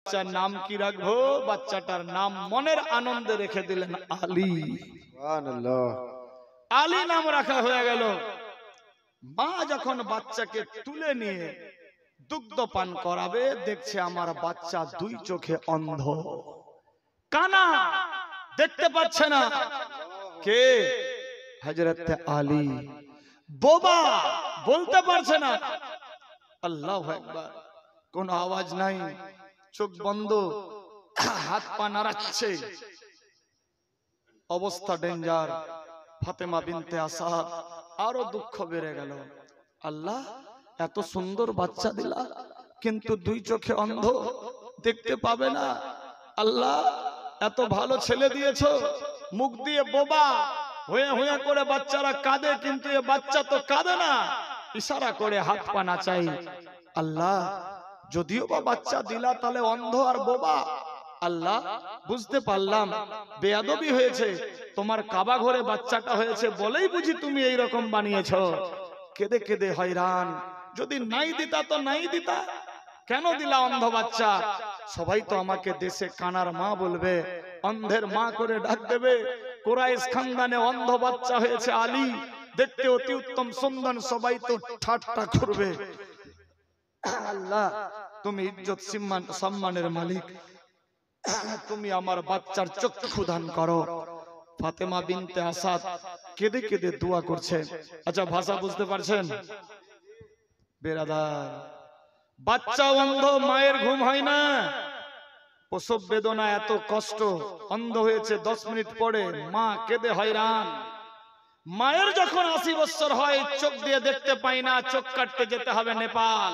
বাচ্চার নাম কি রাখবো? বাচ্চাটার নাম মনের আনন্দে রেখে দিলেন আলী। সুবহানাল্লাহ। আলী নাম রাখা হয়ে গেল। মা যখন বাচ্চাকে তুলে নিয়ে দুগ্ধ পান করাবে, দেখছে আমার বাচ্চা দুই চোখে অন্ধ, কানা, দেখতে পাচ্ছে না। কে? হযরত আলী। বোবা, বলতে পারছে না। আল্লাহু আকবার। কোন আওয়াজ নাই, চোখ বন্ধ, হাত পা নাড়াচ্ছে, অবস্থা ডেঞ্জার। ফাতেমা বিনতে আসাদ আরো দুঃখ বেড়ে গেল। আল্লাহ, এত সুন্দর বাচ্চা দিলা, কিন্তু দুই চোখে অন্ধ, দেখতে পাবে না। আল্লাহ, এত ভালো ছেলে দিয়েছো, মুখ দিয়ে বোবা, হয়ে হয়ে করে বাচ্চারা কাঁদে, কিন্তু এ বাচ্চা তো কাঁদে না, ইশারা করে হাত পা নাচাই। আল্লাহ, যদিও বা বাচ্চা দিলা, তাহলে অন্ধ আর বোবা। আল্লাহ, বুঝতে পারলাম বেয়াদবি হয়েছে, তোমার কাবা ঘরে বাচ্চাটা হয়েছে বলেই বুঝি তুমি এই রকম বানিয়েছো। কেঁদে কেঁদে হয়রান। যদি নাই দিতা তো নাই দিতা, কেন দিলা অন্ধ বাচ্চা? সবাই তো আমাকে দেশে কানার মা বলবে, অন্ধের মা করে ডাক দেবে। কুরাইশ খানদানে অন্ধ বাচ্চা হয়েছে আলী, দেখতে অতি উত্তম সুন্দর, সবাই তো ঠাট্টা করবে। আল্লাহ, তুমি ইজ্জত সম্মানের মালিক, তুমি আমার বাচ্চার চক্ষু দান করো। ফাতেমা বিনতে আসাদ কেঁদে কেঁদে দোয়া করছে। আচ্ছা, ভাষা বুঝতে পারছেন বেরাদার? বাচ্চা অন্ধ, মায়ের ঘুম হয় না, প্রসব বেদনা, এত কষ্ট, অন্ধ হয়েছে 10 মিনিট পরে, মা কেঁদে হয়রান। মায়ের যখন 80 বছর হয়, চোখ দিয়ে দেখতে পাই না, চোখ কাটতে যেতে হবে নেপাল।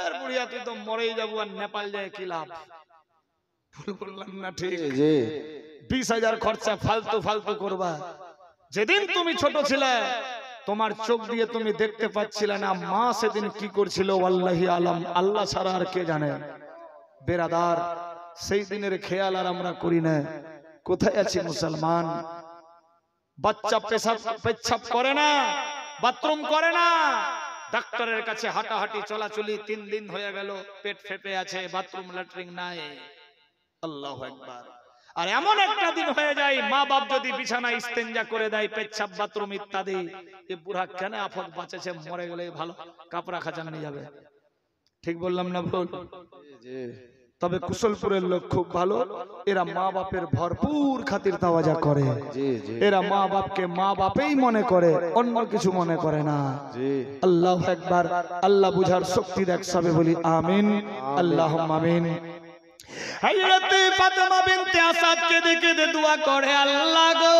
এর বুড়িয়া, তুই তো মরেই যাবো, আর নেপাল যায় কি লাভ? বললাম না ঠিক? 20,000 খরচা ফালতু ফালতু করবা। যেদিন তুমি ছোট ছিলে, তোমার চোখ দিয়ে তুমি দেখতে পাচ্ছিলে না, মা সেদিন কি করছিল আল্লাহি আলাম, আল্লাহ ছাড়া আর কে জানে। বেরাদার, সেই দিনের খেয়াল আর আমরা করি না। কোথায় আছি মুসলমান? বাচ্চা পেচ্ছাপ করে না, বাথরুম করে না, ডাক্তারের কাছে হাঁটাহাঁটি চলাচলি, 3 দিন হয়ে গেল, পেট ফেপে আছে, বাথরুম ল্যাট্রিন নাই। আল্লাহু আকবার। আর এমন একটা দিন হয়ে যায়, মা বাপ যদি বিছানা ইস্তেঞ্জা করে দেয়, পেচ্ছাপ বাথরুম ইত্যাদি, এ বুড়া কেন আফত বাঁচেছে, মরে গেলে ভালো, কাপড়া খাঁচা নিয়ে যাবে। ঠিক বললাম না ভুল? তবে কুশলপুরের লোক খুব ভালো, এরা মা বাপের ভরপুর খাতির তাওয়াজা করে। এরা মা বাপকে মা বাপেই মনে করে, অন্য কিছু মনে করে না। আল্লাহু আকবার। আল্লাহ বুঝার শক্তি দেখ, সবে বলি আমিন, আল্লাহুম্মা আমিন। হযরত ফাতেমা বিনতে আসাদ কেঁদে কেঁদে দোয়া করে, আল্লাহ গো,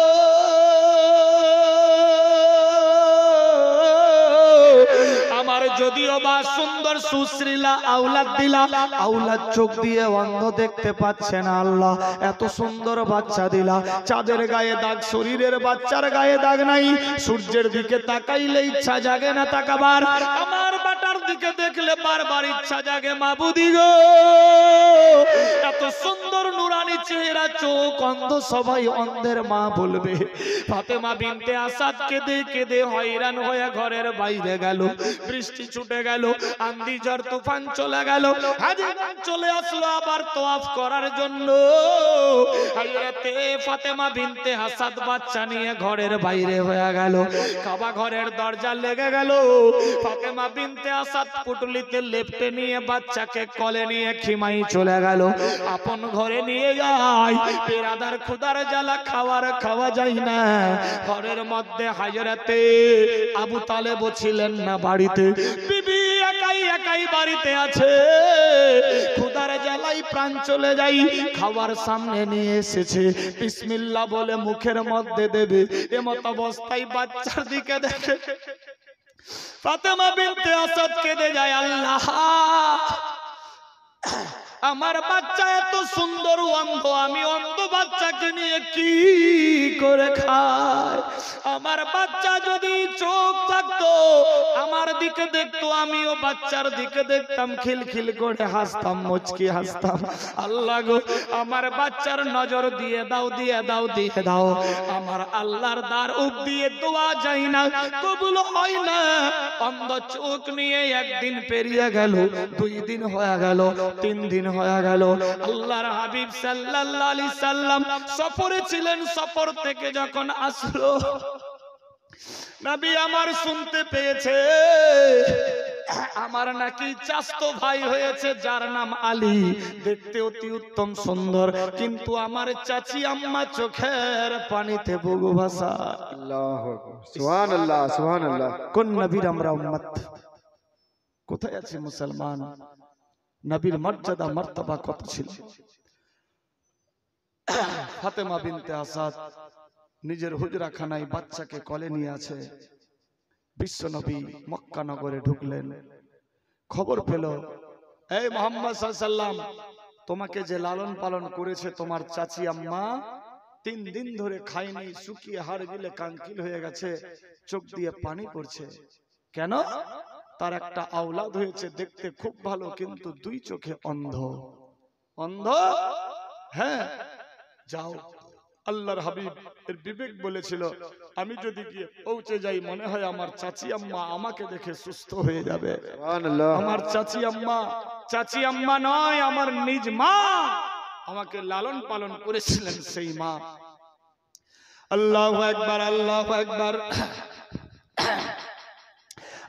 আমার যদিও বা সুন্দর সুশ্রীলা আওলাদ দিলা, আওলাদ চোখ দিয়ে অন্ধ, দেখতে পাচ্ছে না। আল্লাহ, এত সুন্দর বাচ্চা দিলা, চাঁদের গায়ে দাগ, শরীরের বাচ্চার গায়ে দাগ নাই, সূর্যের দিকে তাকাইলে ইচ্ছা জাগে না তাকাবার, আমার বাটার দিকে দেখলে বারবার ইচ্ছা জাগে। মাবুদি গো, এত সুন্দর নুরানি চেহারা, চোখ অন্ধ, সবাই অন্ধের মা বলবে। ফাতেমা বিনতে আসাদ কেঁদে কেঁদে হয়রান হয়ে ঘরের বাইরে গেল। বৃষ্টি ছুটে গেল, আন্দি ঝড় তুফান চলে গেল, হাজীগঞ্জ চলে আসলো আবার তওয়াফ করার জন্য। হযরতে ফাতেমা বিনতে আসাদ বাচ্চা নিয়ে ঘরের বাইরে হয়ে গেল, কাবা ঘরের দরজা লেগে গেল। ফাতেমা বিনতে আসাদ পুটলিতে লেপটে নিয়ে বাচ্চাকে কোলে নিয়ে খিমাই চলে গেল, আপন ঘরে নিয়ে যায়। পেরাদার খুদার জ্বালা খাওয়ার খাওয়া যায় না। ঘরের মধ্যে হযরতে আবু তালেব ছিলেন না বাড়িতে, বিবি একাই একাই বাড়িতে আছে। খুদার জ্বালাই প্রাণ চলে যাই, খাবার সামনে নিয়ে এসেছে, বিসমিল্লাহ বলে মুখের মধ্যে দেবে, এমত অবস্থায় বাচ্চার দিকে দেখে ফাতেমা বিনতে আসাদ কেঁদে যায়, আল্লাহ, আমার বাচ্চা এত সুন্দর অন্ধ, আমি অন্ধ বাচ্চাকে নিয়ে কি করে খাই? আমার বাচ্চা যদি চোখ থাকতো, আমার দিকে দেখতো, আমিও বাচ্চার দিকে দেখতাম, খিলখিল করে হাসতাম, মুচকি হাসতাম। আল্লাহ গো, আমার বাচ্চার নজর দিয়ে দাও, দিয়ে দাও, দিয়ে দাও। আমার আল্লাহর দ্বার দিয়ে দোয়া যায় না, কবুল হয় না। অন্ধ চোখ নিয়ে একদিন পেরিয়ে গেল, 2 দিন হয়ে গেল, 3 দিন হয়ে গেল। আল্লাহর হাবিব সাল্লাল্লাহু আলাইহি সাল্লাম সফরে ছিলেন, সফর থেকে যখন আসলো নবী আমার শুনতে পেয়েছে আমার নাকি চাচতো ভাই হয়েছে যার নাম আলী, দেখতে অতি উত্তম সুন্দর, কিন্তু আমার চাচি আম্মা চোখের পানিতে বুকু ভাসা। আল্লাহু আকবার, সুবহানাল্লাহ সুবহানাল্লাহ। কোন নবীর আমরা উম্মত? কোথায় আছে মুসলমান? নবীর মর্যাদা মর্তবা কত ছিল। ফাতেমা বিনতে আসাদ নিজের হুজরাখানায় বাচ্চাকে কোলে নিয়ে আছে। বিশ্ব নবী মক্কা নগরে ঢুকলেন, খবর পেল এই মুহাম্মদ সাল্লাল্লাহু আলাইহি সাল্লাম তোমাকে যে লালন পালন করেছে তোমার চাচি আম্মা 3 দিন ধরে খায়নি, শুকিয়ে হাড় গিলে কাঙ্কিল হয়ে গেছে, চোখ দিয়ে পানি পড়ছে। কেন? তার একটা আওলাদ হয়েছে, দেখতে খুব ভালো, কিন্তু 2 চোখে অন্ধ। অন্ধ? হ্যাঁ, যাও। আল্লাহর হাবিব এর বিবেক বলেছিল আমি যদি গিয়ে পৌঁছে যাই মনে হয় আমার চাচি আম্মা আমাকে দেখে সুস্থ হয়ে যাবে। সুবহানাল্লাহ। আমার চাচি আম্মা নয়, আমার নিজ মা আমাকে লালন পালন করেছিলেন, সেই মা। আল্লাহু আকবার, আল্লাহু আকবার।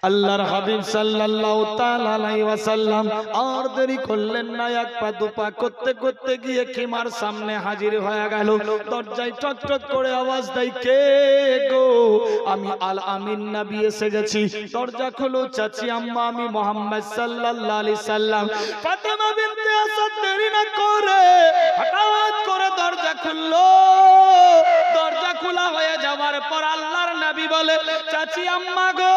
আল্লাহর হাবিব সাল্লাল্লাহু তাআলা আলাইহি ওয়াসাল্লাম আর দেরি করলেন না, এক পা দুপা করতে করতে গিয়ে খিমার সামনে হাজির হয়ে গেল। দরজায় টক টক করে আওয়াজ দেয়, কে গো? আমি আল আমিন নবী এসে গেছি। দরজা খোলো চাচি আম্মা, আমি মুহাম্মদ সাল্লাল্লাহু আলাইহি সাল্লাম। ফাতেমা বিনতে আসাদ দেরি না করে হঠাৎ করে দরজা খুললো। দরজা খোলা হয়ে যাওয়ার পর আল্লাহর নবী বলে, চাচি আম্মা গো,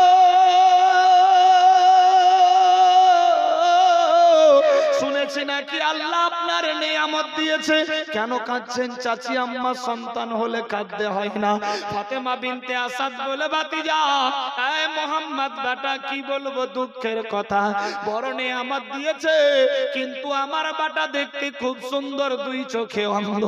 শুনেছি নাকি আল্লাহ আপনার নিয়ামত দিয়েছে, কেন কাঁদছেন? চাচি আম্মা সন্তান হলে কাঁদতে হয় না। ফাতেমা বিনতে আসাদ বলে, ভাতিজা এই মুহাম্মদ বেটা, কি বলবো দুঃখের কথা, বড় নিয়ামত দিয়েছে, কিন্তু আমার বেটা দেখতে খুব সুন্দর, 2 চোখে অন্ধ।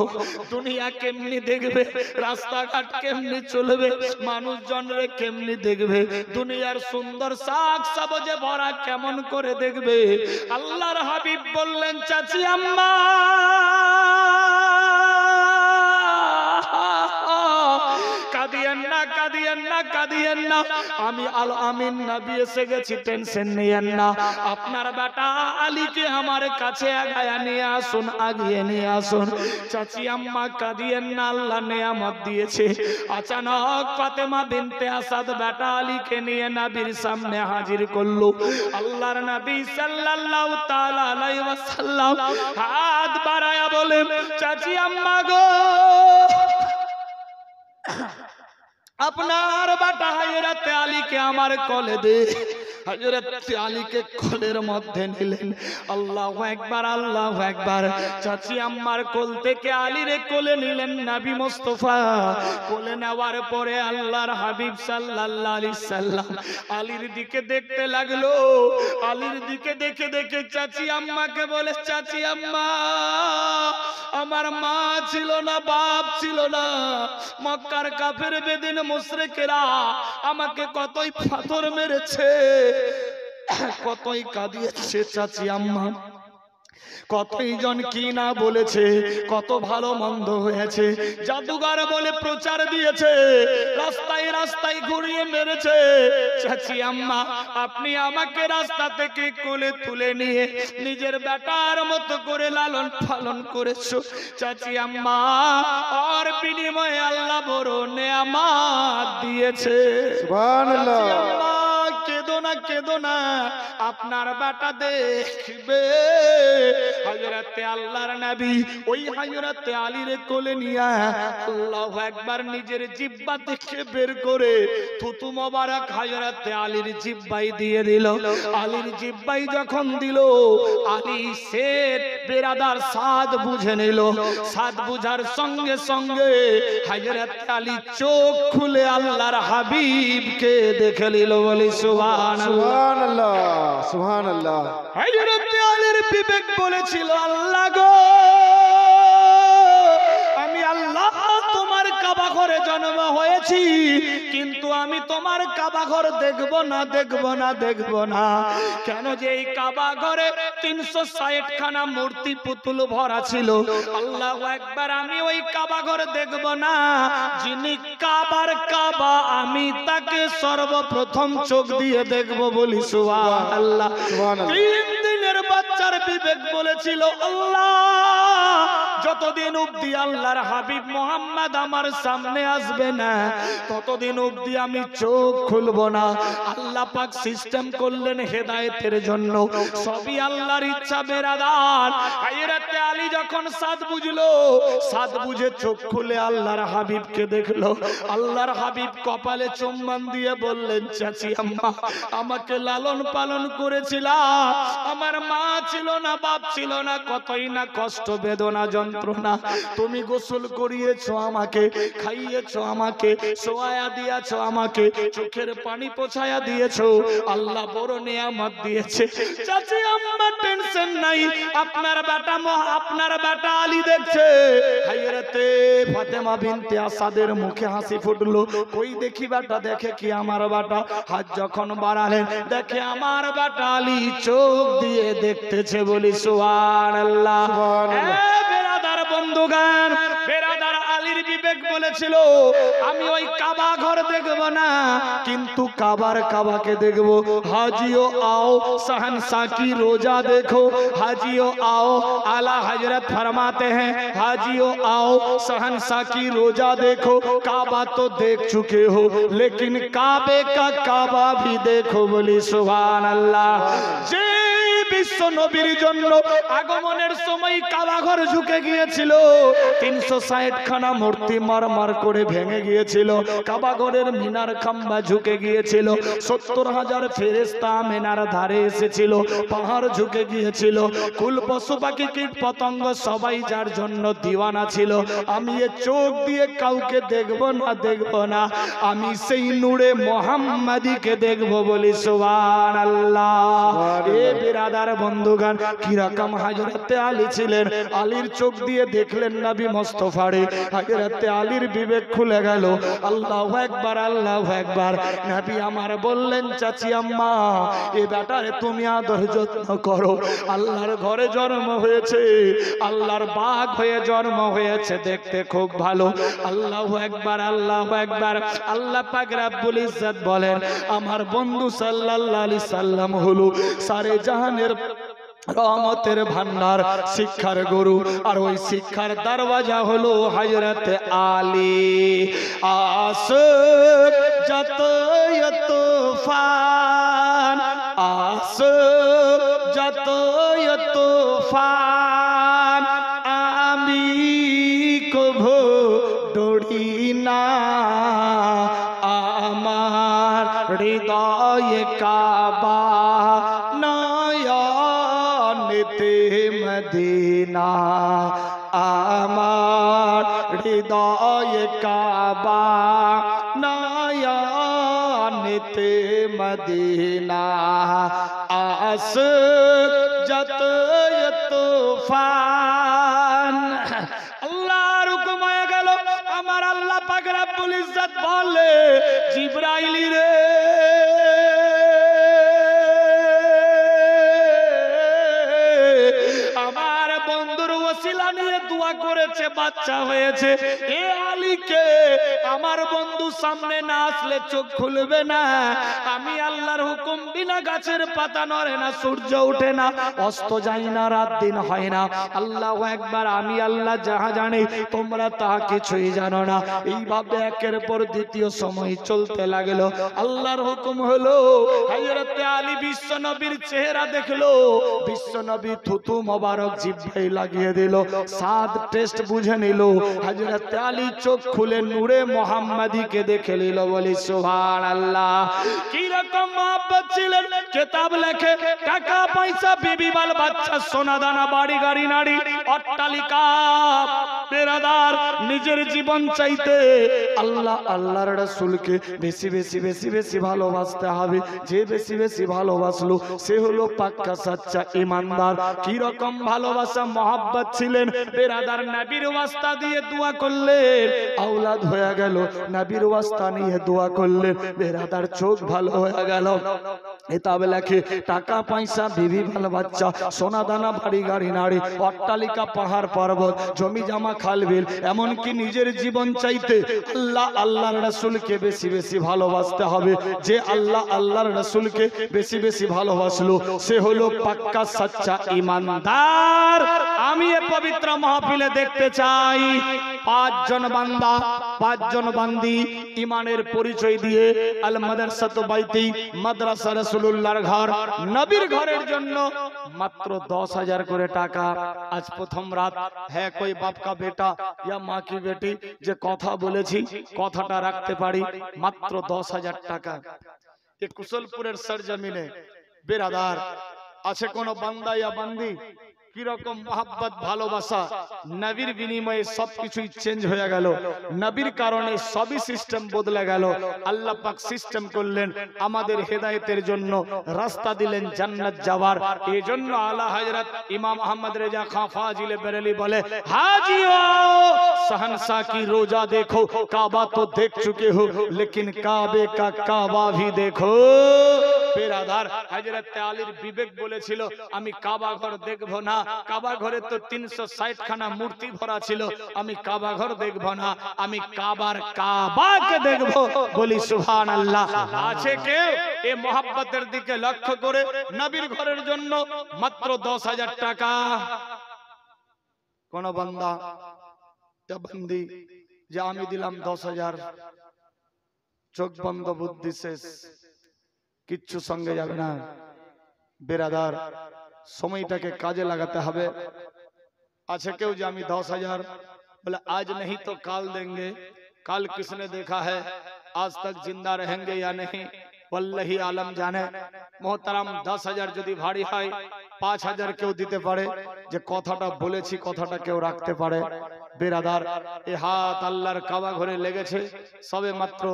দুনিয়া কেমনি দেখবে, রাস্তাঘাট কেমনি চলবে, মানুষজনরে কেমনি দেখবে, দুনিয়ার সুন্দর শাক সবজে ভরা কেমন করে দেখবে। আল্লাহর হাবিব বললেন, চাচি আম্মা কাঁদিয়েন না, কাঁদিয়েন না, কাঁদিয়েন না, আমি আল আমিন নবী এসে গেছি, টেনশন নিয়েন না। আপনার বেটা আলীকে আমার কাছে আগায়া নিয়ে আসুন, আগিয়ে নিয়ে আসুন। চাচি আম্মা কাঁদিয়েন না, আল্লাহ নিয়ামত দিয়েছে। আচানক ফাতেমা বিনতে আসাদ বেটা আলীকে নিয়ে নবীর সামনে হাজির করলো। আল্লাহর নবী সাল্লাল্লাহু তাআলা আলাইহি ওয়াসাল্লাম হাত বাড়ায়া বলে, চাচি আম্মা গো, আপনার বেটা হযরত আলীকে আমার কোলে দে। হযরত আলীকে কোলের মধ্যে নিলেন। আল্লাহু আকবার, আল্লাহু আকবার। চাচি আম্মার কোল থেকে আলীরে কোলে নিলেন নবী মুস্তাফা। কোলে নেওয়ার পরে আল্লাহর হাবিব সাল্লাল্লাহু আলাইহি সাল্লাম আলীর দিকে দেখতে লাগলো। আলীর দিকে দেখে দেখে চাচি আম্মাকে বলে, চাচি আম্মা আমার মা ছিল না, বাপ ছিল না, মক্কার কাফের বেদিন মুশরিকেরা আমাকে কতই পাথর মেরেছে, কতই কাঁদিয়েছে চাচি আম্মা, কতই জন কি না বলেছে, কত ভালো মন্দ হয়েছে, জাদুঘর বলে প্রচার দিয়েছে, রাস্তায় রাস্তায় ঘুরিয়ে মেরেছে। চাচি আম্মা আপনি আমাকে রাস্তা থেকে কোলে তুলে নিয়ে নিজের বেটার মতো করে লালন পালন করেছো। চাচি আম্মা আর বিনিময়ে আল্লাহ বড় নেয়ামত দিয়েছে। সুবহানাল্লাহ। চাচি আম্মা কেঁদো না, কেঁদো না, আপনার বেটা দেখবে। হযরতে আল্লাহর নবী ওই হযরতে আলীর কোলে নিয়া আল্লাহু আকবার নিজের জিহ্বা থেকে বের করে থুতু মোবারক হযরতে আলীর জিহ্বায় দিয়ে দিল। আলীর জিহ্বায় যখন দিল, আলী শের বেরাদার স্বাদ বুঝে নিল। স্বাদ বুঝার সঙ্গে সঙ্গে হযরতে আলী চোখ খুলে আল্লাহর হাবিবকে দেখে নিল। বলি সুবহানাল্লাহ, সুবহানাল্লাহ, সুবহানাল্লাহ। হযরতে আলীর বিবেক বলেছিল, আল্লাহ গো, আমি আল্লাহ তোমার কাবা ঘরে জন্ম হয়েছি, কিন্তু আমি তোমার কাবা ঘর দেখব না, দেখব না, দেখব না। কেন যে এই কাবা ঘরে 360 খানা মূর্তি পুতুল ভরা ছিল। আল্লাহু আকবার। আমি ওই কাবা ঘর দেখব না, যিনি কাবার কাবা আমি তাকে সর্বপ্রথম চোখ দিয়ে দেখব, বলি সুবহানাল্লাহ। 3 দিনের বাচ্চার বিবেক বলেছিল আল্লাহ যতদিন অবধি আল্লাহর হাবিব মোহাম্মদ আমার সামনে আসবে না ততদিন অবধি আমি চোখ খুলব না। আল্লাহ পাক সিস্টেম করলেন হেদায়েতের জন্য, সবই আল্লাহর ইচ্ছা বেরাদার। হযরতে আলী যখন সাদ বুঝলো, সাদ বুঝে চোখ খুলে আল্লাহর হাবিবকে দেখলো। আল্লাহর হাবিব কপালে চুম্বন দিয়ে বললেন, চাচি আম্মা আমাকে লালন পালন করেছিল, আমার মা ছিল না, বাপ ছিল না, কতই না কষ্ট বেদনা যন্ত্রণা, তুমি গোসল করিয়েছো আমাকে, খাইয়েছো আমাকে, সোয়া দিয়েছো আমাকে, চোখের পানি পোছায়া দিয়েছো, আল্লাহ বড় নিয়ামত দিয়েছে। চাচি আম্মা টেনশন নাই, আপনার বেটা আলী দেখছে। হযরতে ফাতেমা বিনতে আসাদের মুখে হাসি ফুটলো, কই দেখি বেটা, দেখে কি আমার বেটা। হাত যখন বাড়ালেন দেখে আমার বেটা আলী চোখ দিয়ে দেখতেছে, বলি সুবহানাল্লাহ। বেরাদার বন্ধুগান, বেরাদার আলীর বিবেক বলেছিল আমি ওই কাবা ঘর দেখব না, কিন্তু কাবাকে দেখব। हाजियो आओ शहंशाह की रोजा देखो, हाजियो आओ आला हजरत फरमाते हैं हाजियो आओ शहंशाह की रोजा देखो। काबा तो देख चुके हो लेकिन काबे का काबा भी देखो, बोली सुभान अल्लाह। जे বিশ্ব নবীর জন্য আগমনের সময় কাবা ঘর ঝুঁকে গিয়েছিল, 360 খানা মূর্তি মারমার করে ভেঙে গিয়েছিল, কাবা ঘরের মিনার খাম্বা ঝুঁকে গিয়েছিল, 70,000 ফেরেশতা মিনার ধারে এসেছিল, পাহাড় ঝুঁকে গিয়েছিল, কুল পশু পাখি কীট পতঙ্গ সবাই যার জন্য দিওয়ানা ছিল। আমি এ চোখ দিয়ে কাউকে দেখব না, আমি সেই নূরে মুহাম্মাদিকে দেখব, বলি সুবহানাল্লাহ। এ বিরাদার বন্ধুগান, কি রকম হযরতে আলী ছিলেন, আলীর চোখ দিয়ে দেখলেন নবী মুস্তাফারে, হযরতে আলীর বিবেক খুলে গেল। আল্লাহু আকবার, আল্লাহু আকবার। নবী আমার বললেন, চাচি আম্মা এ বেটারে তুমি আদর যত্ন করো, আল্লাহর ঘরে জন্ম হয়েছে, আল্লাহর বাগ হয়ে জন্ম হয়েছে, দেখতে খুব ভালো। আল্লাহু আকবার, আল্লাহু আকবার। আল্লাহ পাক রব্বুল ইজ্জত বলেন, আমার বন্ধু সাল্লাল্লাহু আলাইহি সাল্লাম হলো সারে জাহানের রহমতের ভান্ডার, শিক্ষার গুরু, আর ওই শিক্ষার দরওয়াজা হলো হযরতে আলী। আশিক যতই তুফান, আশিক যতই তুফান, আমি কভু ডরি না, আমার হৃদয়ে কাবা নয়নেতে মদিনা, আমার হৃদয়ে কাবা নয়নেতে মদিনা। আশিক যতই তুফান, আল্লাহর হুকুম হয়ে গেল। আমার আল্লাহ পাক রব্বুল ইজ্জত বলে, জিবরাইল রে আমার বন্ধুর ওসিলা নিয়ে দোয়া করেছে, বাচ্চা হয়েছে, এ আলীকে আমার বন্ধু সামনে না আসলে চোখ খুলবে না। আমি আল্লাহর হুকুম বিনা গাছের পাতা নড়ে না, সূর্য ওঠে না, অস্ত যায় না, রাত দিন হয় না। আল্লাহু আকবার। আমি আল্লাহ যাহা জানি তোমরা তাহা কিছুই জানো না। এইভাবে একের পর দ্বিতীয় সময় চলতে লাগলো। আল্লাহর হুকুম হলো হযরতে আলী বিশ্ব নবীর চেহারা দেখলো, বিশ্ব নবী থুতু মোবারক জিহ্বায় লাগিয়ে দিল, স্বাদ টেস্ট বুঝে নিল। হযরতে আলী চোখ খুলে নূরে মুহাম্মাদিকে দেখে নিল, বলি সুবহানাল্লাহ। কি রকম মহব্বত ছিলেন, কিতাব লেখে টাকা পয়সা বিবি বাল বাচ্চা সোনা দানা বাড়ি গাড়ি নারী অট্টালিকা পেরাদার নিজের জীবন চাইতে আল্লাহর রাসূলকে বেশি বেশি বেশি বেশি ভালোবাসতে হবে। যে বেশি বেশি ভালোবাসলো সে হলো পাক্কা সাচ্চা ঈমানদার। কি রকম ভালোবাসা মহব্বত পাচ্ছিলেন। বেরাদার নবীর ওয়াস্তা দিয়ে দোয়া করলেন, আওলাদ হয়ে গেল। নবীর ওয়াস্তা নিয়ে দোয়া করলেন, বেরাদার চোখ ভালো হয়ে গেল। এতাব লেখে টাকা পয়সা, বিবি ভালো বাচ্চা, সোনা দানা, বাড়ি গাড়ি নাড়ি, অট্টালিকা, পাহাড় পর্বত, জমি জামা, খালবিল, এমনকি নিজের জীবন চাইতে আল্লাহ আল্লাহর রাসূলকে বেশি বেশি ভালোবাসতে হবে। যে আল্লাহ আল্লাহর রাসূলকে বেশি বেশি ভালোবাসলো সে হলো পাক্কা সচ্চা ঈমানদার। আমি এই পবিত্র মাহফিলে দেখতে চাই পাঁচজন বান্দা, পাঁচজন বান্দি ঈমানের পরিচয় দিয়ে আল মাদ্রাসাতু বাইতি, মাদ্রাসা রাসূলুল্লাহর ঘর, নবীর ঘরের জন্য মাত্র 10,000 করে টাকা। আজ প্রথম রাত, হ্যাঁ কোই বাপ কা বেটা ইয়া মা কি বেটি যে কথা বলেছি কথাটা রাখতে পারি, মাত্র 10,000 টাকা। এই কুশলপুরের সরজমিনে বেরাদার আছে কোন বান্দা ইয়া বান্দি কিরকম মোহাব্বত ভালোবাসা, নবীর বিনিময়ে সবকিছুই চেঞ্জ হয়ে গেল, নবীর কারণে সবই সিস্টেম বদলে গেল। আল্লাহ পাক সিস্টেম করলেন আমাদের হেদায়েতের জন্য, রাস্তা দিলেন জান্নাত যাওয়ার। এই জন্য আলা হযরত ইমাম আহমদ রেজা খান ফাজিলে বেরেলি বলে, হাজিও শহনशाह की रोजा देखो, काबा तो देख चुके हो लेकिन काबे का काबा भी देखो। বেরাদার হযরত আলীর বিবেক বলেছিল আমি কাবা ঘর দেখব না, কাবা ঘরে তো 360 খানা মূর্তি ভরা ছিল, আমি কাবা ঘর দেখব না, আমি কাবার কাবাকে দেখব। বলি সুবহানাল্লাহ। আছে কেউ এই মোহাব্বতের দিকে লক্ষ্য করে নবীর ঘরের জন্য মাত্র 10,000 টাকা? কোন বান্দা তা বান্দি যে আমি দিলাম 10,000, চোখ বন্ধ, বুদ্ধি শেষ, কিচ্ছু সঙ্গে যাবে না। বেরাদার সময়টাকে কাজে লাগাতে হবে। আছে কেউ যে আমি 10,000 बोले आज नहीं तो काल देंगे, काल किसने देखा है, आज तक जिंदा रहेंगे या नहीं वल्लाही आलम जाने। मोहतरम 10,000 যদি ভারী হয় 5,000 কেউ দিতে পারে, যে কথাটা বলেছি কথাটা কেউ রাখতে পারে। বেরাদার এই হাত আল্লাহর কাবা ঘরে লেগেছে, সবে মাত্র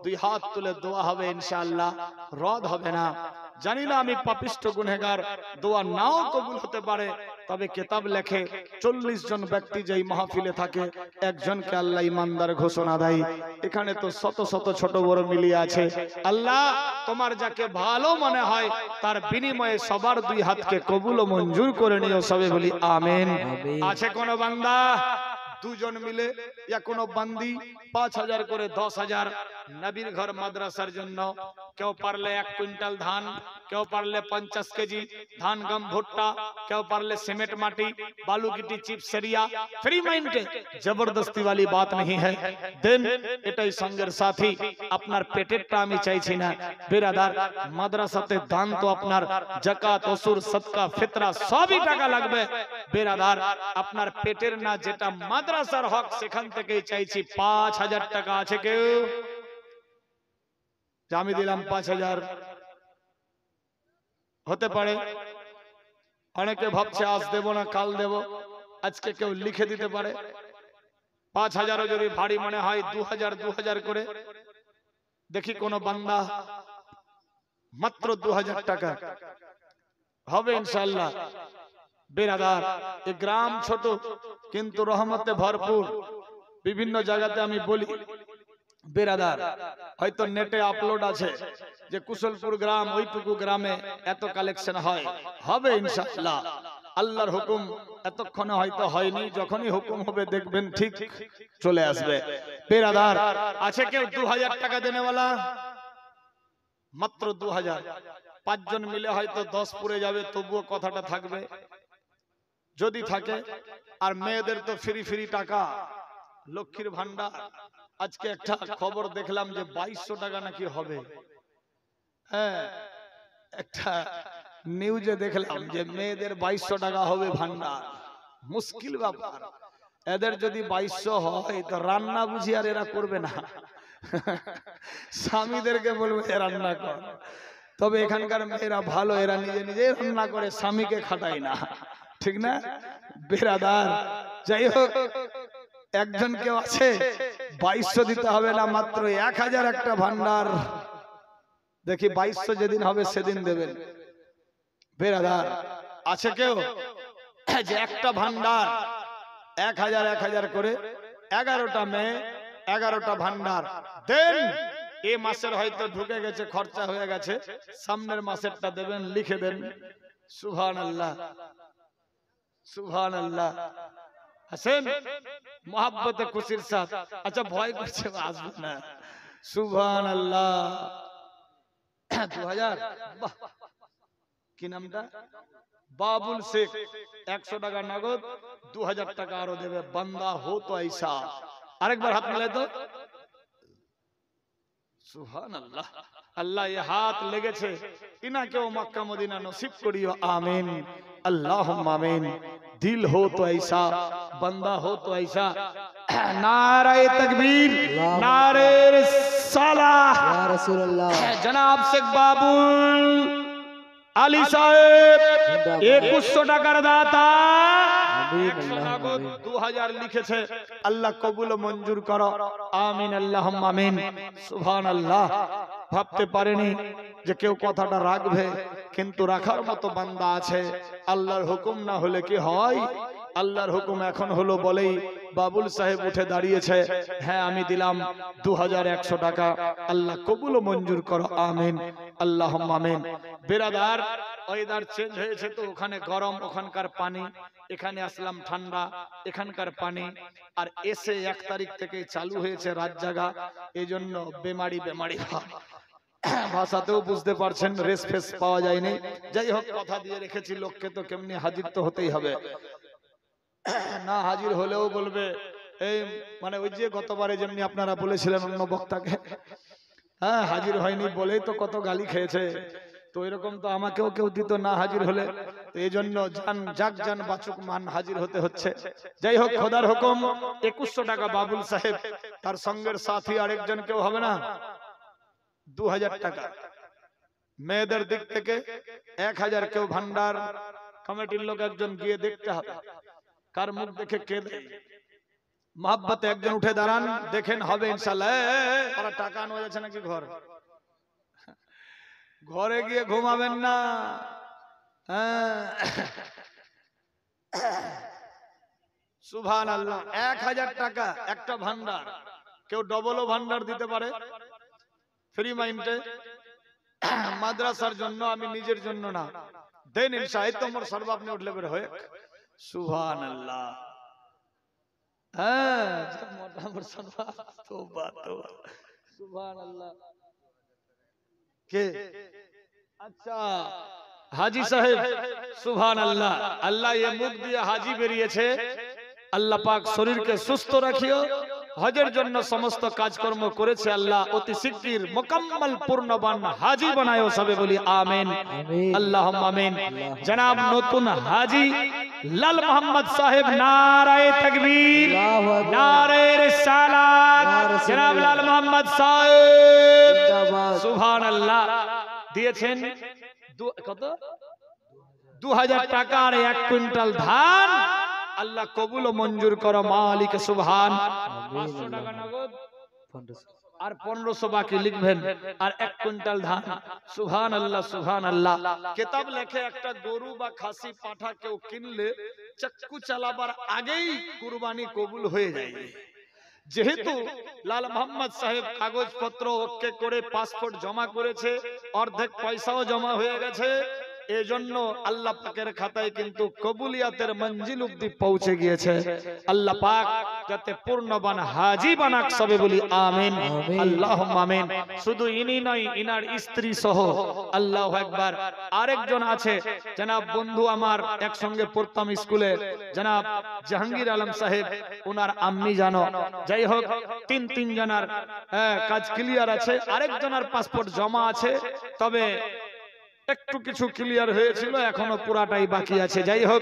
2 হাত তুলে দোয়া হবে ইনশাআল্লাহ, রদ হবে না। জানি না আমি পাপিষ্ঠ গুনাহগার, দোয়া নাও কবুল হতে পারে, তবে কিতাব লেখে 40 জন ব্যক্তি যেই মাহফিলে থাকে একজনকে আল্লাহ ঈমানদার ঘোষণা দেয়। এখানে তো শত শত ছোট বড় মিলিয়ে আছে। আল্লাহ তোমার যাকে ভালো মনে হয় তার বিনিময়ে সবার 2 হাতকে কবুল ও মঞ্জুর করে নিও, সবে বলি আমিন। আছে কোন বান্দা দুজন মিলে ইয়া কোন বান্দি 5,000 করে 10,000 নবীর ঘর মাদ্রাসার জন্য, কেউ পারলে 1 কুইন্টাল ধান, কেউ পারলে 50 কেজি ধান, গম, ভুট্টা, কেউ পারলে সিমেন্ট, মাটি, बालू गिट्टी, चिप्स, सरिया, फ्री माइंड, जबरदस्ती वाली बात नहीं है। देन এটাই সঙ্গের সাথী, আপনার পেটেরটা আমি চাইছি না। বেরাদার মাদ্রাসাতে দান তো আপনার যাকাত, ওসুর, সদকা, ফিতরা সবই টাকা লাগবে। বেরাদার আপনার পেটের না, যেটা মাদ্রাসার হক সেখান থেকেই চাইছি 5,000 টাকা। আছে কেউ? আমি দিলাম 5,000, হতে পারে অনেকে ভাবছে আজ দেব না কাল দেব, আজকে কেউ লিখে দিতে পারে। 5,000 যদি ভারী মনে হয় 2,000 করে দেখি কোন বান্দা, মাত্র 2,000 টাকা হবে ইনশাআল্লাহ। বেরাদার এই গ্রাম ছোট কিন্তু রহমতে ভরপুর। বিভিন্ন জায়গাতে আমি বলি বেরাদার, হয়তো নেটে আপলোড আছে যে কুশলপুর গ্রাম, ওইটুকু গ্রামে এত কালেকশন হয়, হবে ইনশাআল্লাহ। আল্লাহর হুকুম এতক্ষণে হয়তো হয়নি, যখনই হুকুম হবে দেখবেন ঠিক চলে আসবে। বেরাদার আছে কেউ 2,000 টাকা দেনেওয়ালা? মাত্র 2,000। 5 জন মিলে হয়তো 10 পুরে যাবে, তবুও কথাটা থাকবে যদি থাকে। আর মেয়েদের তো ফ্রি ফ্রি টাকা, লক্ষ্মীর ভান্ডার। আজকে একটা খবর দেখলাম যে 2200 টাকা নাকি হবে। হ্যাঁ, একটা নিউজে দেখলাম যে মেয়েদের 2200 টাকা হবে ভান্ডার। মুশকিল ব্যাপার। এদের যদি 2200 হয় তো রান্না বুঝি আর এরা করবে না, স্বামীদেরকে বলবে রান্না কর। তবে এখানকার মেয়েরা ভালো, এরা নিজে নিজে রান্না করে, স্বামীকে খাটায় না, ঠিক না? বেরাদার যাই হোক, একজন কেউ আছে 2200 দিতে হবে না, মাত্র 1,000 একটা ভান্ডার। দেখি 2200 যেদিন হবে সেদিন দেবেন। বেরাদার আছে কেউ যে একটা ভান্ডার 1000 করে 11টা মেয়ে 11টা ভান্ডার দেন। এই মাসের হয়তো ঢুকে গেছে, খরচা হয়ে গেছে, সামনের মাসেরটা দেবেন, লিখে দেন। সুবহানাল্লাহ সুবহানাল্লাহ। হাসেন মোহাব্বতে খুশির সাথ। আচ্ছা ভয় করছে আসবে না। সুবহানাল্লাহ। 2000। বাহ, কি নামটা? বাবুল শেখ। 100 টাকা নগদ, 2000 টাকা আরো দেবে। বান্দা হো তো ऐसा। আরেকবার হাত মেলে তো। সুবহানাল্লাহ। আল্লাহ এই হাত লেগেছে, ইনাকেও মক্কা মদিনা নসিব করিও, আমিন আল্লাহুম্মা আমিন। দিল হো তো ऐसा, বান্দা হো তো ऐसा। নারায়ে তাকবীর, নারে রিসালাহ। ইয়া রাসূলুল্লাহ। জনাব শেখ বাবুল আলী সাহেব 2100 টাকার দাতা, 100 নগদ 2000 লিখেছে। আল্লাহ কবুল ও মঞ্জুর করো, আমিন আল্লাহুম্মা আমিন। সুবহানাল্লাহ। ভাবতে পারেনি যে কেউ কথাটা রাখবে, কিন্তু রাখার মতো বান্দা আছে। আল্লাহর হুকুম না হলে কি হয়? আল্লাহর হুকুম এখন হলো বলেই বাবুল সাহেব উঠে দাঁড়িয়েছে। হ্যাঁ আমি দিলাম 2100 টাকা। আল্লাহ কবুল ও মঞ্জুর করো, আমিন আল্লাহুম্মা আমিন। বিরাদার, ওয়েদার চেঞ্জ হয়েছে তো, ওখানে গরম, ওখানকার পানি, এখানে আসলাম ঠান্ডা, এখানকার পানি। আর এসে 1 তারিখ থেকে চালু হয়েছে রাত জাগা, এজন্য বেমারি ভাব। ভাষাতেও বুঝতে পারছেন, রেস ফেস পাওয়া যায়নি। যাই হোক, কথা দিয়ে রেখেছি, লোককে তো কেমনি হাজির তো হতেই হবে। না হাজির হলেও বলবে এই মানে ওই যে গতবারে যেমনি আপনারা বলেছিলেন অন্য বক্তাকে, হ্যাঁ হাজির হয়নি বলেই তো কত গালি খেয়েছে। তো এরকম তো আমাকেও কেউ দিত না হাজির হলে। তো এই জন্য জান বাচুক মান হাজির হতে হচ্ছে। যাই হোক, খোদার হুকুম 2100 টাকা বাবুল সাহেব, তার সঙ্গের সাথী আরেকজন কেউ হবে না, 2000 টাকা। মেয়েদের দিক থেকে 1000 কেউ ভান্ডার কমিটির লোক একজন গিয়ে দেখতে হবে কার মুখ দেখে কে দেয়। মহাব্বতে একজন উঠে দাঁড়ান, দেখেন হবে ইনশাআল্লাহ। ওরা টাকা আনো যাচ্ছে নাকি ঘরে গিয়ে ঘুমাবেন না। সুবহানাল্লাহ। 1000 টাকা একটা ভান্ডার। কেউ ডবলও ভান্ডার দিতে পারে ফ্রি মাইন্ডে, মাদ্রাসার জন্য, আমি নিজের জন্য না। দেন ইনশাআল্লাহ। তোমার সর্ব আপনি উঠলে বের হয়ে। সুবহানাল্লাহ। হ্যাঁ মোটা মুসলমান, তওবা তওবা। সুবহানাল্লাহ। কে? আচ্ছা হাজী সাহেব। সুবহানাল্লাহ। আল্লাহ এই মুখ দিয়ে হাজী বেরিয়েছে, আল্লাহ পাক শরীরকে সুস্থ রাখিও। হজের জন্য সমস্ত কাজকর্ম করেছে, আল্লাহ অতি শিগগির মুকাম্মাল পূর্ণবান হাজী বানায়ো, সবে বলি আমিন আল্লাহুম্মা আমিন। জনাব নতুন হাজী লাল মোহাম্মদ সাহেব, নারায়ে তাকবীর, নারায়ে রিসালাত। জনাব লাল মোহাম্মদ সাহেব সুবহানাল্লাহ দিয়েছেন কত? 2000 টাকা আর 1 কুইন্টাল ধান। আল্লাহ কবুল ও মঞ্জুর করো, মালিক সুবহান। 500 টাকা নগদ আর 1500 বাকি লিখবেন, আর 1 কুইন্টাল ধান। সুবহানাল্লাহ সুবহানাল্লাহ। কিতাব লেখে একটা গরু বা খাসি পাঠা কেউ কিনলে চাক্কু চালাবার আগেই কুরবানি কবুল হয়ে যায়। যেহেতু লাল মোহাম্মদ সাহেব কাগজপত্র ওকে করে পাসপোর্ট জমা করেছে, অর্ধেক পয়সাও জমা হয়ে গেছে, এজন্য আল্লাহ পাকের খাতায় কিন্তু কবুলিয়াতের মঞ্জিল অবধি পৌঁছে গিয়েছে। আল্লাহ পাক যাতে পূর্ণবান হাজী বানাক, সবে বলি আমিন আল্লাহুম্মা আমিন। শুধু ইনি নয়, ইনার স্ত্রী সহ। আল্লাহু আকবার। আরেকজন আছে জনাব বন্ধু আমার, একসঙ্গে পড়তাম স্কুলে, জনাব জাহাঙ্গীর আলম সাহেব, ওনার আম্মি জানো। যাই হোক, তিন জনার কাজ ক্লিয়ার আছে, আরেকজনের পাসপোর্ট জমা আছে, তবে একটু কিছু ক্লিয়ার হয়েছিল, এখনো পুরাটাই বাকি আছে। যাই হোক,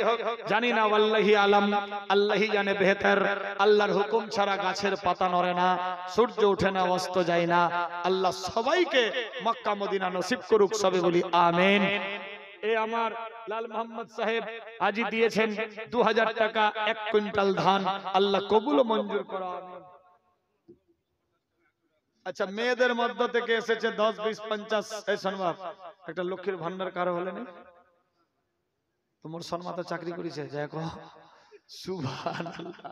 জানি না, আল্লাহি আলাম, আল্লাহি জানে বেহতর। আল্লাহর হুকুম ছাড়া গাছের পাতা নড়ে না, সূর্য ওঠে না, অস্ত যায় না। আল্লাহ সবাইকে মক্কা মদিনা নসিব করুক, সবে বলি আমিন। এই আমার লাল মোহাম্মদ সাহেব আজি দিয়েছেন 2000 টাকা, 1 কুইন্টাল ধান। আল্লাহ কবুল ও মঞ্জুর করো, আমিন। আচ্ছা, মেয়েদের মধ্য থেকে এসেছে 10, 20, 50। এই সম্ভব একটা লক্ষ্মীর ভান্ডার কারো হলে নেই? তোমার সন্মা তো চাকরি করেছে, যাই কো সুবহানাল্লাহ।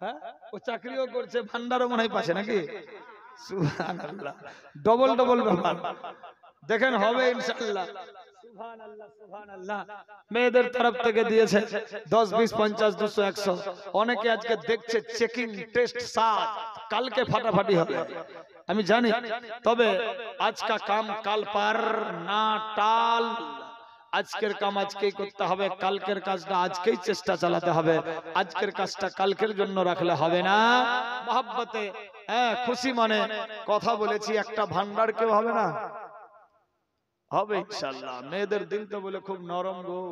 হ্যাঁ, ও চাকরিও করছে, ভান্ডারও মনে হয় পাশে নাকি? সুবহানাল্লাহ, ডবল ডবল ব্যাপার। দেখেন হবে ইনশাআল্লাহ। সুবহানাল্লাহ, সুবহানাল্লাহ। মেয়েদের তরফ থেকে দিয়েছে 10, 20, 50, 200, 100। অনেকে আজকে দেখছে চেকিং টেস্ট 7, কালকে ফাটাফাটি হবে আমি জানি। তবে আজকা কাম কাল পার না টাল। আজকের কাম আজকেই করতে হবে, কালকের কাজটা আজকেই চেষ্টা চালাতে হবে। আজকের কাজটা কালকের জন্য রাখলে হবে না। মহব্বতে, হ্যাঁ, খুশি মানে কথা বলেছি, একটা ভান্ডার কেউ হবে না, হবে ইনশাআল্লাহ। মেয়েদের দিল তো বলে খুব নরম গো,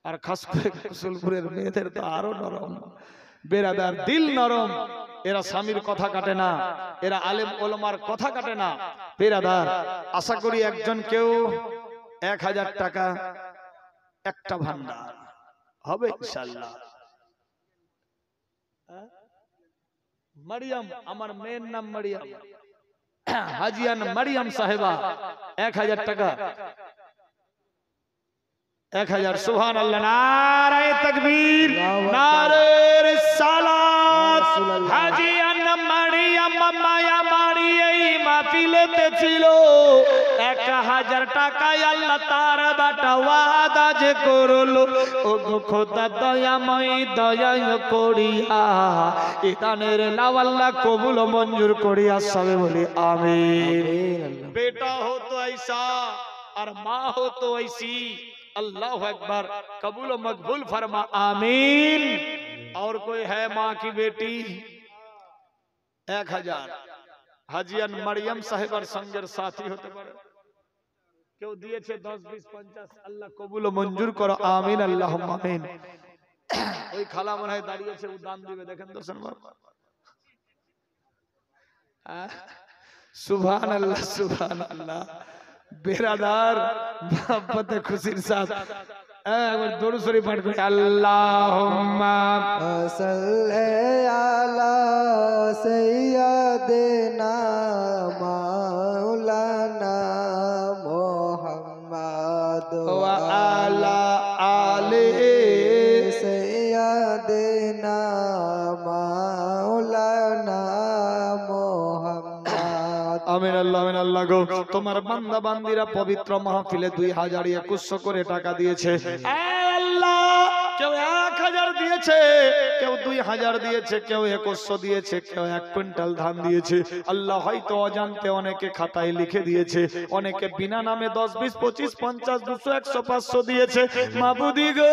আর খাস করে কুসুলপুরের মেয়েদের তো আরো নরম। বেরাদার, দিল নরম। এরা স্বামীর কথা কাটে না, এরা আলেম ওলামার কথা কাটে না। বেরাদার, আশা করি একজন কেউ 1000 টাকা একটা ভান্ডার হবে ইনশাআল্লাহ। মারিয়াম, আমার মেয়ের নাম মারিয়াম, হাজিয়ান মারিয়াম সাহেবা, 1000 টাকা। 1000। সুবহানাল্লাহ, নারে তাকবীর, নারে রিসালাত। হাজিয়ান মারিয়াম মায়া মারি এই মাহফিলেতে ছিল। 1000 টাকায় আল্লাহ তার বাটা ওয়াদা যে করলো, ও গো খোদা দয়াময় দয়া করিয়া এ দানের লাও আল্লাহ কবুল ও মঞ্জুর করিয়া, সবে বলি আমিন। बेटा हो तो ऐसा और माँ हो तो ऐसी, अल्लाह अकबर, कबूल व मकबूल फरमा, आमीन। और कोई है माँ की बेटी? 1000 হাজিয়ান মারিয়াম সাহেবার সঙ্গের সাথী হতে পারে। কেউ দিয়েছে 10, 20, 50, আল্লাহ কবুল ও মঞ্জুর করো, আমিন, আল্লাহুম্মা আমিন। ওই খালা মনে হয় দাঁড়িয়েছে, ও দান দিবে, দেখেন তো শোনবার। সুবহানাল্লাহ, সুবহানাল্লাহ। বেরাদার, মোহাব্বতে খুশির সাথ একবার দরুদ শরীফ পাঠ করি। আল্লাহুম্মা সাল্লি আলা সাইয়্যিদিনা মাওলানা মুহাম্মদ ওয়া আলা আলি সাইয়্যিদিনা মাওলানা মুহাম্মদ। আমিন আল্লাহ, আমিন আল্লাহ গো। তোমার বান্দা বান্দিরা পবিত্র মাহফিলে 2021 করে টাকা দিয়েছে। আল্লাহ, কেউ 1000 দিয়েছে, কেউ 2000 দিয়েছে, কেউ 2100 দিয়েছে, কেউ 1 কুইন্টাল ধান দিয়েছে। আল্লাহ হয়তো অজান্তে অনেকে খাতায় লিখে দিয়েছে, অনেকে বিনা নামে 10, 20, 25, 50, 200, 100, 500 দিয়েছে। মাবুদি গো,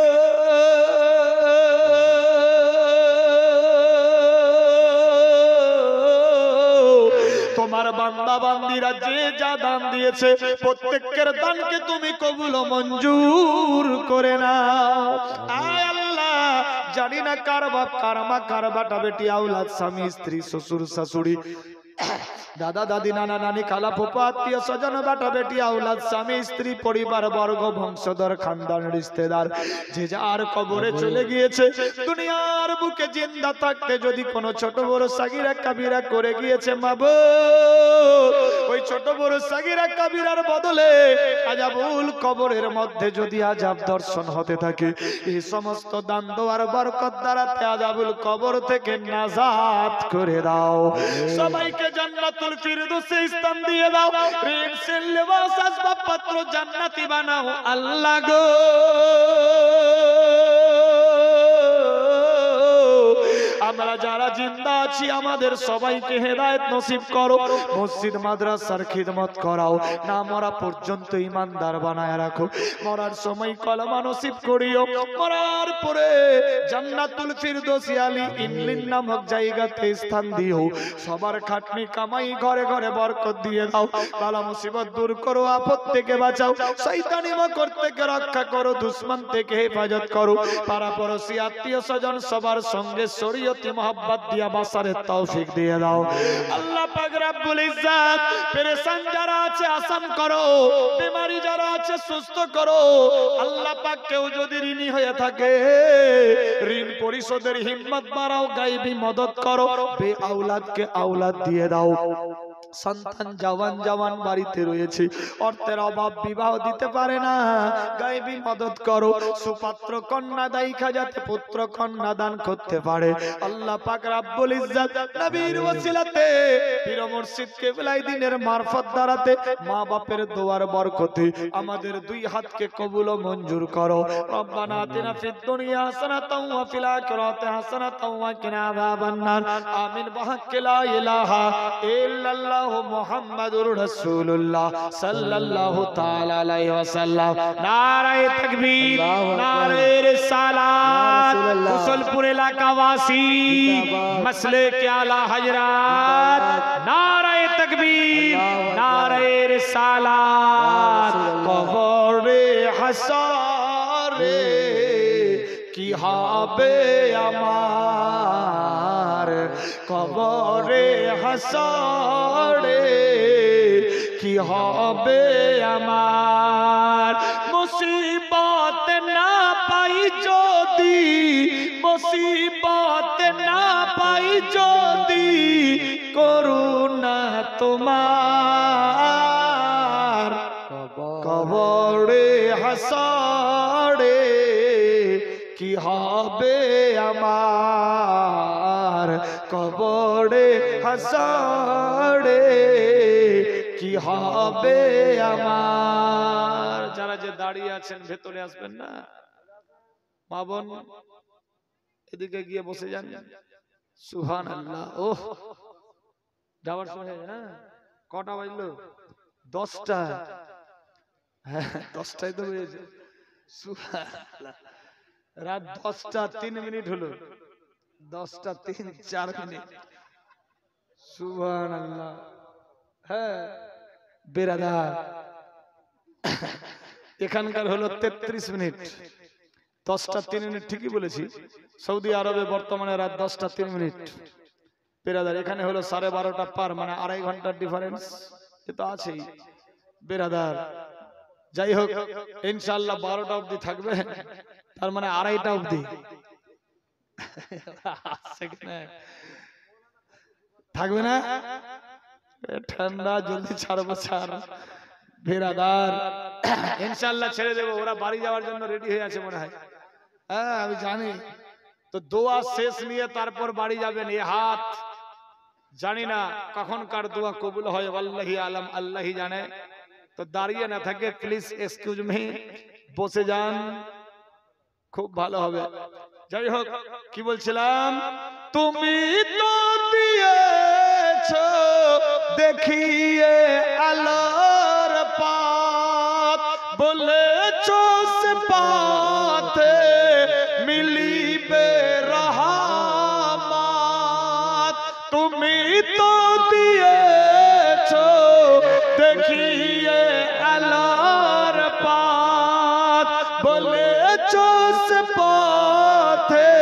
তোমার বান্দা বান্দিরা যে যা দান দিয়েছে, প্রত্যেকের দানকে তুমি কবুল ও মঞ্জুর করে নাও। আয় আল্লাহ, জানি না কার বাপ কার মা কার বাটা বেটি আওলাদ স্বামী স্ত্রী শ্বশুর শাশুড়ি দাদা দাদি নানা নানি খালা ফুফা আত্মীয় স্বজন বাটা বেটি আওলাদ স্বামী স্ত্রী পরিবার বর্গ বংশধর খানদান রিশতেদার যে যার কবরে চলে গিয়েছে। দুনিয়ার বুকে জিন্দা থাকতে যদি কোনো ছোট বড় সাগিরা কাবিরা করে গিয়েছে, মাবুদ ওই ছোট বড় সাগিরা কাবিরার বদলে আযাবুল কবরের মধ্যে যদি আযাব দর্শন হতে থাকে, এই সমস্ত দান দোয়ার বরকত দ্বারা আযাবুল কবর থেকে নাজাত করে দাও। সবাইকে জান্নাতুল ফিরদৌসে স্থান দিয়ে দাও। রিনসিল লিবাস আসবাব পত্র জান্নাতি বানাও আল্লাহ গো। আমরা যারা জিন্দা আছি আমাদের সবাইকে হেদায়েত নসিব করো, মসজিদ মাদ্রাসার খিদমত করাও, না মরা পর্যন্ত ঈমানদার বানায় রাখো, মরার সময় কলমা নসিব করিও, মরার পরে জান্নাতুল ফিরদৌসি আলী ইল্লিন নামক জায়গাতে স্থান দিও। সবার খাটনি কামাই ঘরে ঘরে বরকত দিয়ে দাও। বালা মুসিবত দূর করো, আপদ থেকে বাঁচাও, শয়তানি মকর থেকে রক্ষা করো, দুশমন থেকে হেফাজত করো। পাড়া পড়শি আত্মীয় স্বজন সবার সঙ্গে শরীয়তি মোহাব্বত দিয়া বাসারের তৌফিক দিয়ে দাও। আল্লাহ পাক রব্বুল ইজ্জত পেরেশান যারা আছে আসান করো, বিমারি যারা আছে সুস্থ করো। আল্লাহ পাক কেউ যদি ঋণী হয়ে থাকে ঋণ পরিশোধের হিম্মত বাড়াও, গায়বী মদত করো, বে আওলাদকে আওলাদ দিয়ে দাও। সন্তান জওয়ান জওয়ান বাড়িতে রয়েছে, অর্থের অভাব, বিবাহ দিতে পারে না, গায়েবী মদত করো, সুপাত্র কন্যা দায়িকা যাতে পুত্র কন্যা দান করতে পারে। আল্লাহ পাক রব্বুল ইজ্জত নবীর ওসিলাতে পীর মুর্শিদ কিবলাই দ্বীনের মারফত দ্বারাতে মা বাপের দোয়ার বরকতে আমাদের দুই হাতকে কবুল ও মঞ্জুর করো। রব্বানা আতিনা ফিদ দুনিয়া হাসানাতাও ওয়া ফিল আখিরাতি হাসানাতাও ওয়া কিনা আযাবান নার। আমিন বিহাক্কি লা ইলাহা ইল্লাল্লাহু মুহাম্মাদুর রাসূলুল্লাহ সাল্লাল্লাহু তাআলা আলাইহি ওয়াসাল্লাম। নারায়ে তাকবীর, নারায়ে রিসালাত। মুসলপুর এলাকাবাসী, মসলে কে আলা হযরত, নারায়ে তাকবীর, নারায়ে রিসালাত। কবরে হাসরে কি হবে আমার, কবরে হাসরে কি হবে আমার। মুসিবত না পাই যদি, মুসিবত না পাই যদি, করুণা তোমার, কবরে হাসরে কি হবে আমার, কবরে হাসরে কি হবে আমার। যারা যে দাঁড়িয়ে আছেন ভেতরে আসবেন না, মা বোন এদিকে গিয়ে বসে যান। সুবহানাল্লাহ। ওহ, যাওয়ার সময় না, কটা বাজলো? 10টা। হ্যাঁ 10টাই তো হয়েছে। সুবহানাল্লাহ। রাত 10টা 3 মিনিট হলো, 10টা 3-4 মিনিট। সুবহানাল্লাহ। হ্যাঁ বেরাদার, এখানকার হলো 33 মিনিট, 10টা 3 মিনিট ঠিকই বলেছি। সৌদি আরবে বর্তমানে রাত 10টা 3 মিনিট। বেরাদার এখানে হলো 12:30 পার, মানে 2.5 ঘন্টার ডিফারেন্স এ তো আছেই। বেরাদার যাই হোক, ইনশাআল্লাহ 12টা অবধি থাকবে, তার মানে 2:30টা অবধি থাকবে না। ঠান্ডা জলদি ছাড়বো, ছাড় বেরাদার। ইনশাআল্লাহ ছেড়ে দেবো, ওরা বাড়ি যাওয়ার জন্য রেডি হয়ে আছে মনে হয়। হ্যাঁ আমি জানি তো, দোয়া শেষ নিয়ে তারপর বাড়ি যাবেন। এ হাত জানি না কখন কার দোয়া কবুল হয়, আল্লাহি আলাম, আল্লাহি জানে। তো দাঁড়িয়ে না থাকে, প্লিজ এক্সকিউজ মি, বসে যান, খুব ভালো হবে। যাই হোক, কি বলছিলাম, তুমি তো দিয়েছো দেখিয়ে আলোর পথ, বলেছো সে পথে মিলিবে রহমত। তুমি তো দিয়েছো দেখিয়ে আলোর পথ, বলেছো সে পথে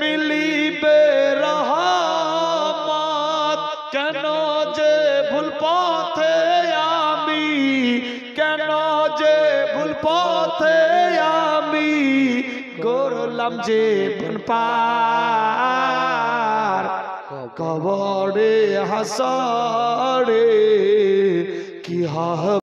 মিলিবে রহমত। কেন যে ভুল পথে আমি, কেন যে ভুল পথে আমি গড়লাম যে পার, কবরে হাসরে কি হবে।